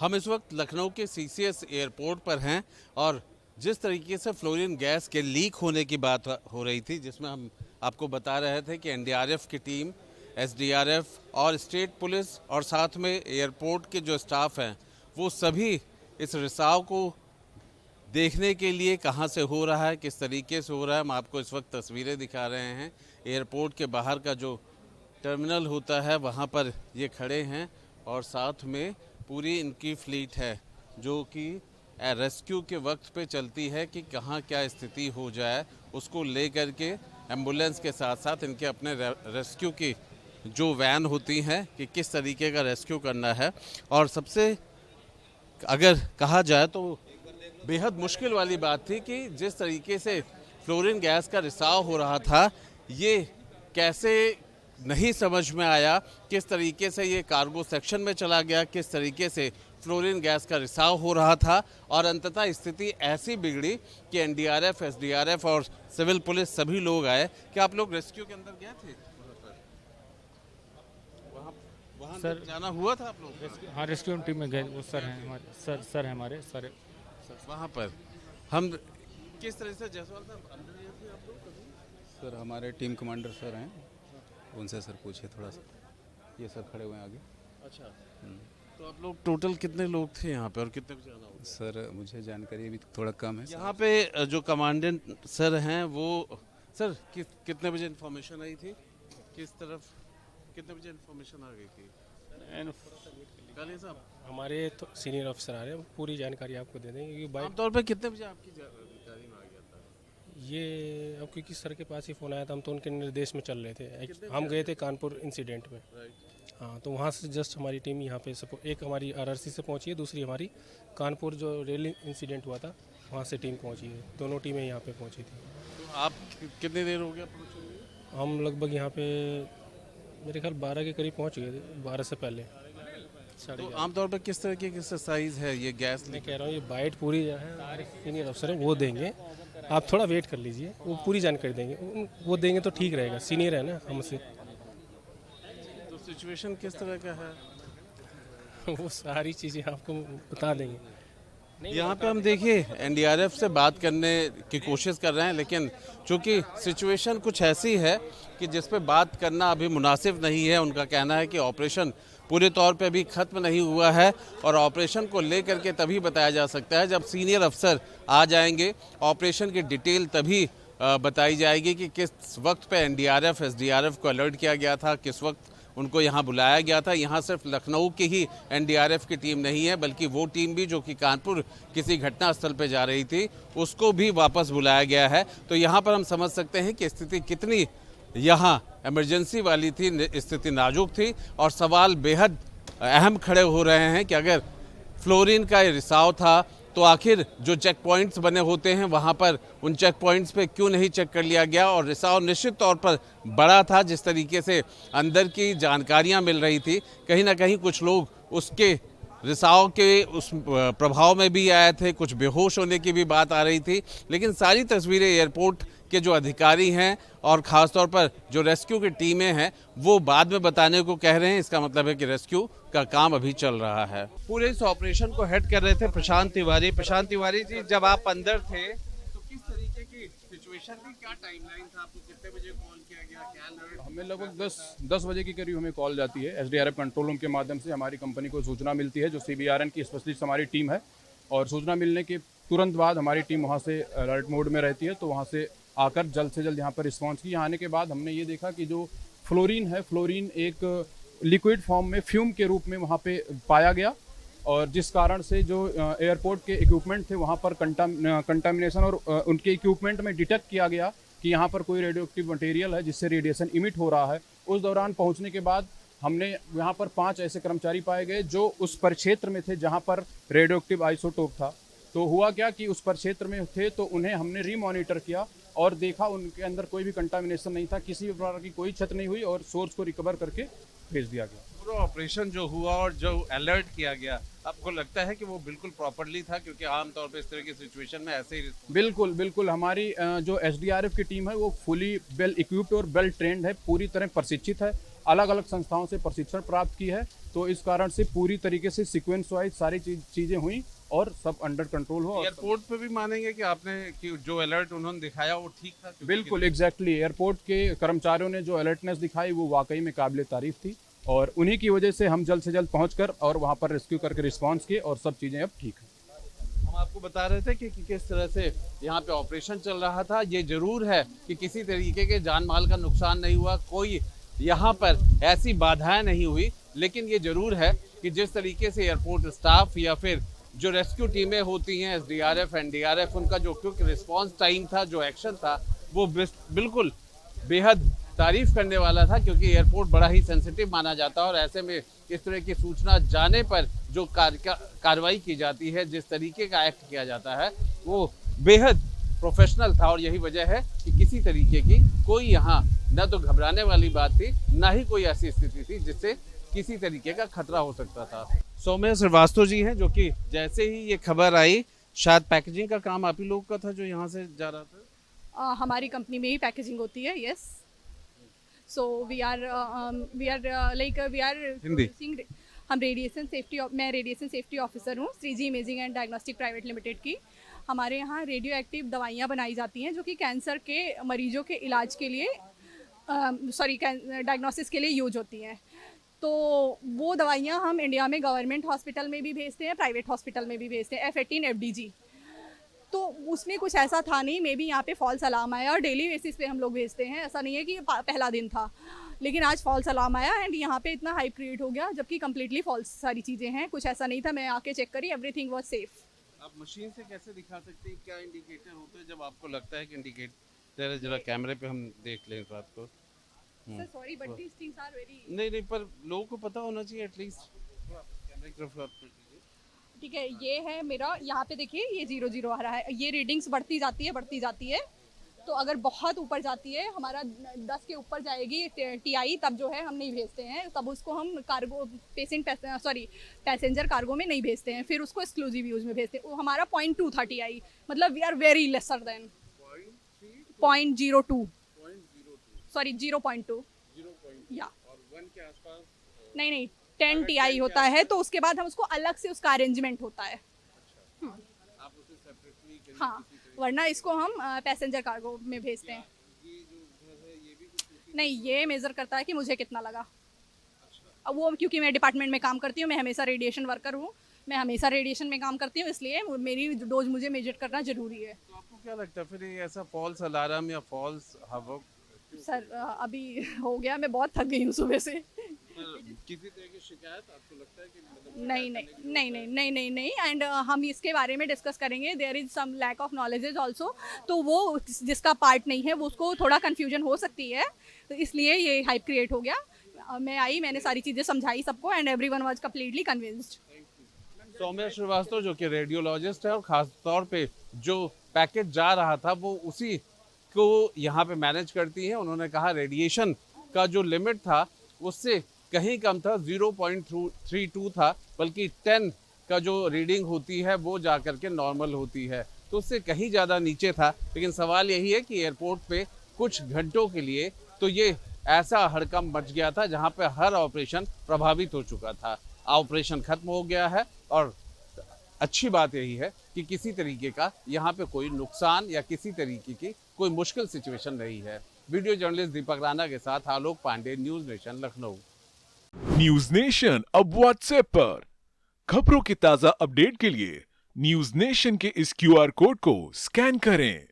हम इस वक्त लखनऊ के सीसीएस एयरपोर्ट पर हैं और जिस तरीके से फ्लोरीन गैस के लीक होने की बात हो रही थी, जिसमें हम आपको बता रहे थे कि एनडीआरएफ की टीम, एसडीआरएफ और स्टेट पुलिस और साथ में एयरपोर्ट के जो स्टाफ हैं वो सभी इस रिसाव को देखने के लिए कहां से हो रहा है, किस तरीके से हो रहा है। हम आपको इस वक्त तस्वीरें दिखा रहे हैं। एयरपोर्ट के बाहर का जो टर्मिनल होता है वहां पर ये खड़े हैं और साथ में पूरी इनकी फ्लीट है जो कि रेस्क्यू के वक्त पे चलती है कि कहाँ क्या स्थिति हो जाए उसको ले कर के एम्बुलेंस के साथ साथ इनके अपने रेस्क्यू की जो वैन होती हैं कि किस तरीके का रेस्क्यू करना है। और सबसे अगर कहा जाए तो बेहद मुश्किल वाली बात थी कि जिस तरीके से फ्लोरीन गैस का रिसाव हो रहा था, ये कैसे नहीं समझ में आया, किस तरीके से ये कार्गो सेक्शन में चला गया, किस तरीके से फ्लोरीन गैस का रिसाव हो रहा था और अंततः स्थिति ऐसी बिगड़ी कि एनडीआरएफ, एसडीआरएफ और सिविल पुलिस सभी लोग आए। क्या आप लोग रेस्क्यू के अंदर गए थे? वहाँ सर जाना हुआ था आप लोग? हाँ, रेस्क्यू टीम में गए। वो सर हैं हमारे, सर हैं हमारे सर वहाँ पर हम किस तरह से जयसवाल साहब अंदर गए थे आप लोग कभी? सर हमारे टीम कमांडर सर हैं, उनसे सर पूछे थोड़ा सा। ये सब खड़े हुए हैं आगे। अच्छा, तो आप लोग टोटल कितने लोग थे यहाँ पे और कितने बजे आना होगा? सर मुझे जानकारी अभी थोड़ा कम है। यहाँ पे जो कमांडेंट सर हैं वो सर कितने बजे इन्फॉर्मेशन आई थी, किस तरफ कितने बजे इन्फॉर्मेशन आ गई थी? काली साहब हमारे तो सीनियर अफसर आ रहे हैं, पूरी जानकारी आपको दे देंगे क्योंकि आमतौर पर कितने बजे आपकी जानकारी में आ गया था? ये अब क्योंकि सर के पास ही फ़ोन आया था, हम तो उनके निर्देश में चल रहे थे। हम गए थे कानपुर इंसिडेंट में। हाँ, तो वहाँ से जस्ट हमारी टीम यहाँ पे एक हमारी आरआरसी से पहुँची है, दूसरी हमारी कानपुर जो रेल इंसिडेंट हुआ था वहाँ से टीम पहुँची है। दोनों टीमें यहाँ पे पहुँची थी। तो आप कितनी देर हो गया पहुँचे हुए? हम लगभग यहाँ पे मेरे ख्याल 12 के करीब पहुँच गए थे, 12 से पहले। तो आमतौर पर किस तरह की साइज है ये गैस? मैं कह रहा हूँ ये बाइट पूरी जो है हमारे सीनियर अफसर है वो देंगे, आप थोड़ा वेट कर लीजिए, वो पूरी जानकारी देंगे। वो देंगे तो ठीक रहेगा, सीनियर है ना हमसे। तो सिचुएशन किस तरह का है वो सारी चीज़ें आपको बता देंगे। यहाँ पे हम देखिए एनडीआरएफ से बात करने की कोशिश कर रहे हैं, लेकिन चूंकि सिचुएशन कुछ ऐसी है कि जिस पे बात करना अभी मुनासिब नहीं है। उनका कहना है कि ऑपरेशन पूरे तौर पे अभी ख़त्म नहीं हुआ है और ऑपरेशन को लेकर के तभी बताया जा सकता है जब सीनियर अफसर आ जाएंगे। ऑपरेशन की डिटेल तभी बताई जाएगी कि किस वक्त पे एनडीआरएफ, एसडीआरएफ को अलर्ट किया गया था, किस वक्त उनको यहाँ बुलाया गया था। यहाँ सिर्फ लखनऊ की ही एनडीआरएफ की टीम नहीं है, बल्कि वो टीम भी जो कि कानपुर किसी घटनास्थल पर जा रही थी उसको भी वापस बुलाया गया है। तो यहाँ पर हम समझ सकते हैं कि स्थिति कितनी यहाँ इमरजेंसी वाली थी, स्थिति नाजुक थी और सवाल बेहद अहम खड़े हो रहे हैं कि अगर फ्लोरीन का रिसाव था तो आखिर जो चेक पॉइंट्स बने होते हैं वहाँ पर उन चेक पॉइंट्स पे क्यों नहीं चेक कर लिया गया। और रिसाव निश्चित तौर पर बड़ा था, जिस तरीके से अंदर की जानकारियाँ मिल रही थी, कहीं ना कहीं कुछ लोग उसके रिसाव के उस प्रभाव में भी आए थे, कुछ बेहोश होने की भी बात आ रही थी। लेकिन सारी तस्वीरें एयरपोर्ट के जो अधिकारी हैं और ख़ासतौर पर जो रेस्क्यू की टीमें हैं वो बाद में बताने को कह रहे हैं। इसका मतलब है कि रेस्क्यू का काम अभी चल रहा है। पूरे इस ऑपरेशन को हेड कर रहे थे प्रशांत तिवारी। प्रशांत तिवारी जी, जब आप अंदर थे तो किस तरीके की सिचुएशन थी, क्या टाइमलाइन था, आपको कितने बजे कॉल किया गया, क्या अलर्ट? हमें लगभग 10 बजे के करीब हमें कॉल जाती है। एसडीआरएफ कंट्रोल रूम के माध्यम से हमारी कंपनी को सूचना मिलती है, जो सीबीआरएन की स्पेशलिस्ट हमारी टीम है। और सूचना मिलने के तुरंत बाद हमारी टीम वहाँ से अलर्ट मोड में रहती है, तो वहाँ से आकर जल्द से जल्द यहाँ पर रिस्पॉन्स की। यहाँ आने के बाद हमने ये देखा कि जो फ्लोरीन है, फ्लोरीन एक लिक्विड फॉर्म में फ्यूम के रूप में वहाँ पे पाया गया और जिस कारण से जो एयरपोर्ट के इक्विपमेंट थे वहाँ पर कंटामिनेशन और उनके इक्विपमेंट में डिटेक्ट किया गया कि यहाँ पर कोई रेडियो एक्टिव मटेरियल है जिससे रेडिएशन इमिट हो रहा है। उस दौरान पहुँचने के बाद हमने यहाँ पर 5 ऐसे कर्मचारी पाए गए जो उस परिक्षेत्र में थे जहाँ पर रेडियो एक्टिव आइसोटोप था। तो हुआ क्या कि उस परिक्षेत्र में थे तो उन्हें हमने रीमॉनिटर किया और देखा उनके अंदर कोई भी कंटामिनेशन नहीं था, किसी भी प्रकार की कोई क्षति नहीं हुई और सोर्स को रिकवर करके भेज दिया गया। पूरा ऑपरेशन जो हुआ और जो अलर्ट किया गया, आपको लगता है कि वो बिल्कुल प्रॉपर्ली था? क्योंकि आमतौर पे इस तरह की सिचुएशन में ऐसे ही बिल्कुल हमारी जो एसडीआरएफ की टीम है वो फुली वेल इक्विप्ड और वेल ट्रेंड है, पूरी तरह प्रशिक्षित है, अलग अलग संस्थाओं से प्रशिक्षण प्राप्त की है तो इस कारण से पूरी तरीके से सीक्वेंस वाइज सारी चीज़ें हुई और सब अंडर कंट्रोल हो। एयरपोर्ट पे भी मानेंगे कि आपने कि जो अलर्ट उन्होंने दिखाया वो ठीक था? बिल्कुल एग्जैक्टली, एयरपोर्ट के कर्मचारियों ने जो अलर्टनेस दिखाई वो वाकई में काबिल तारीफ थी और उन्हीं की वजह से हम जल्द से जल्द पहुंचकर और वहां पर रेस्क्यू करके रिस्पांस किए और सब चीज़ें अब ठीक है। हम आपको बता रहे थे कि किस तरह से यहाँ पे ऑपरेशन चल रहा था। ये जरूर है कि किसी तरीके के जान माल का नुकसान नहीं हुआ, कोई यहाँ पर ऐसी बाधाएं नहीं हुई, लेकिन ये जरूर है कि जिस तरीके से एयरपोर्ट स्टाफ या फिर जो रेस्क्यू टीमें होती हैं SDRF NDRF, उनका जो क्विक रिस्पांस टाइम था, जो एक्शन था, वो बिल्कुल बेहद तारीफ करने वाला था, क्योंकि एयरपोर्ट बड़ा ही सेंसिटिव माना जाता है और ऐसे में इस तरह की सूचना जाने पर जो कार्रवाई की जाती है, जिस तरीके का एक्ट किया जाता है, वो बेहद प्रोफेशनल था और यही वजह है कि किसी तरीके की कोई यहाँ न तो घबराने वाली बात थी, ना ही कोई ऐसी स्थिति थी जिससे किसी तरीके का खतरा हो सकता था। सौम्या श्रीवास्तव जी हैं, जो कि जैसे ही ये खबर आई, शायद पैकेजिंग का काम आप ही लोग का था जो यहाँ से जा रहा था? हमारी कंपनी में ही पैकेजिंग होती है, yes. So we are Hindi. हम रेडिएशन सेफ्टी, मैं रेडिएशन सेफ्टी ऑफिसर हूँ Shreeji imaging and diagnostic private limited की। हमारे यहाँ रेडियो एक्टिव दवाइयाँ बनाई जाती हैं जो कि कैंसर के मरीजों के इलाज के लिए डायग्नोसिस के लिए यूज होती हैं। तो वो दवाइयाँ हम इंडिया में गवर्नमेंट हॉस्पिटल में भी भेजते हैं, प्राइवेट हॉस्पिटल में भी भेजते हैं, F18 FDG। तो उसमें कुछ ऐसा था नहीं, मे बी यहाँ पे फॉल्स अलार्म आया और डेली बेसिस पे हम लोग भेजते हैं, ऐसा नहीं है कि पहला दिन था, लेकिन आज फॉल्स अलार्म आया एंड यहाँ पे इतना हाइप क्रिएट हो गया, जबकि कम्प्लीटली फॉल्स सारी चीज़ें हैं, कुछ ऐसा नहीं था। मैं आके चेक करी, एवरीथिंग वाज सेफ। आप मशीन से कैसे दिखा सकते हैं क्या इंडिकेटर होते हैं जब आपको लगता है कि इंडिकेटर, जरा कैमरे पे हम देख लें इस बात को? Sir sorry but these things are very, नहीं, पर लोगों को पता होना चाहिए एटलीस्ट। कैमरे की तरफ आप कीजिए। ठीक है, ये है मेरा, यहाँ पे देखिए ये 0 आ रहा है, ये रीडिंग्स बढ़ती जाती है। तो अगर बहुत ऊपर जाती है, हमारा 10 के ऊपर जाएगी TI, तब जो है हम नहीं भेजते हैं, तब उसको हम कार्गो पैसेंजर कार्गो में नहीं भेजते हैं, फिर उसको एक्सक्लूसिव यूज में भेजते हैं। वो हमारा 0.2 था TI, मतलब we are very lesser than 0.02, sorry 0.2 या और 1 के आसपास नहीं 10 TI होता है, तो उसके बाद हम उसको अलग से उसका अरेंजमेंट होता है। आप उसे सेपरेटली हाँ, वरना इसको हम पैसेंजर कार्गो में भेजते हैं। नहीं, ये मेज़र करता है कि मुझे कितना लगा। अब वो क्योंकि मैं डिपार्टमेंट में काम करती हूँ, मैं हमेशा रेडिएशन वर्कर हूँ, मैं हमेशा रेडिएशन में काम करती हूँ, इसलिए मेरी डोज मुझे मेजर करना ज़रूरी है। तो आपको क्या लगता है फिर ये ऐसा फॉल्स अलार्म या फॉल्स हवक? सर अभी हो गया, मैं बहुत थक गई हूँ सुबह से। किसी तरह की शिकायत आपको लगता है कि मतलब? नहीं एंड हम इसके बारे में डिस्कस करेंगे। There is some lack of knowledges also, तो वो जिसका पार्ट नहीं है वो उसको थोड़ा कन्फ्यूजन हो सकती है, तो इसलिए ये हाइप क्रिएट हो गया। मैं आई, मैंने सारी चीज़ें समझाई सबको and everyone was completely convinced. Saumya Srivastava जो कि रेडियोलॉजिस्ट है और ख़ास तौर पे जो पैकेज जा रहा था वो उसी को यहाँ पे मैनेज करती हैं। उन्होंने कहा रेडिएशन का जो लिमिट था उससे कहीं कम था, 0.32 था, बल्कि 10 का जो रीडिंग होती है वो जा कर के नॉर्मल होती है, तो उससे कहीं ज़्यादा नीचे था। लेकिन सवाल यही है कि एयरपोर्ट पे कुछ घंटों के लिए तो ये ऐसा हड़कंप मच गया था जहाँ पे हर ऑपरेशन प्रभावित हो चुका था। ऑपरेशन खत्म हो गया है और अच्छी बात यही है कि किसी तरीके का यहाँ पे कोई नुकसान या किसी तरीके की कोई मुश्किल सिचुएशन नहीं है। वीडियो जर्नलिस्ट दीपक राणा के साथ Alok Pandey, News Nation, Lucknow. News Nation अब व्हाट्सएप पर खबरों के ताजा अपडेट के लिए न्यूज नेशन के इस QR कोड को स्कैन करें।